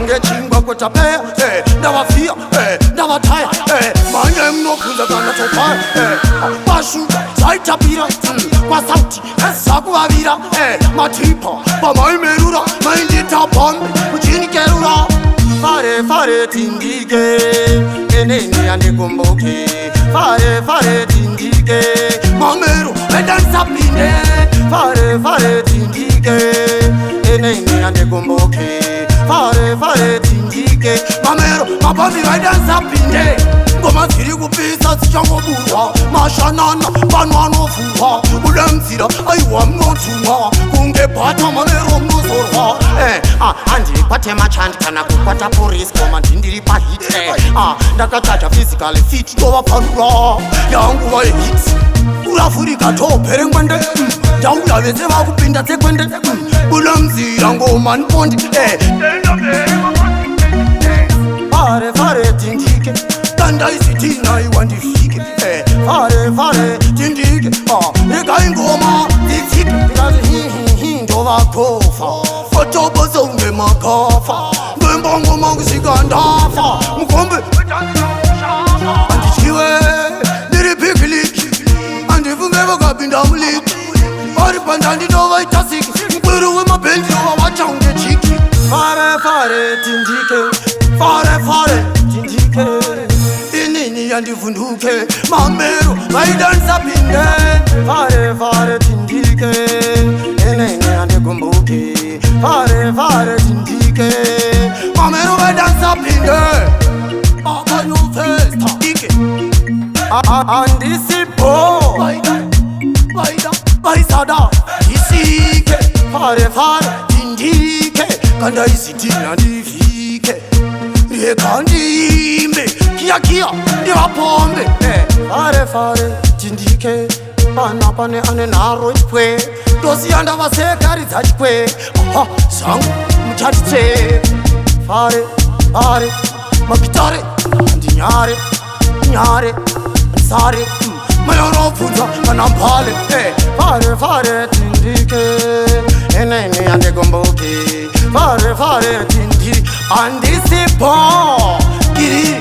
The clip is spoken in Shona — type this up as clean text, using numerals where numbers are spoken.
ngechingwa kwetapea ndavafia ndavataya manye mnokunza kana topaya pashuka zaitapira kwasauti ezakuvavira matipa pamaimerura mainditapambi kuchinikerura fare tindike enene yandikumbuke fare tindike mamero vedansapinde fare tindike enene yandikumbuke fare tindike mamero mapambi vedansapinde ngoma dziri kupisa dzichangoburwa mashanana vanhu vanofuwa ulemzira aiwa mnotumwa kunge bhata mamero mnozorwa handikwate machandi kana kukwata polisi koma ndindiri pahit ndakachaja physical fit tovapanura yanguva yehit urafurika topere ngwende ndauya vese vakupinda tsekwende ulemzira ngoma npondi fare tindike kandaisitina iwandifike fare tindike rekaingoma dzitsike ndikazi ndovakofa fotobozounge makafa ngembongoma kusvika ndafa mukombe andichiwe ndiri pikiliki andifunge vakapinda muliki vari pandandinovaitaziki mukweru wemabhenzi ova vachaunge chiki fare tindike fare tindike inini yandivhunduke mamero vaidansapinde fare tindike inini yandigumbuke fare tindike mamero vaidansapinde akanuvesta ike andisipo vaisada isike fare tindike kandaisitina ndivhike rekandimbe kiyakiya ndivapombe fare tindike pana pane ane nharo chikwe ndosiya ndavasekaridza chikwe zvangu muchatitse fare magitare ndinyare sare mayoropfudza kana mbale fare tindike enene yandigomboke fare tindike andisipo kiri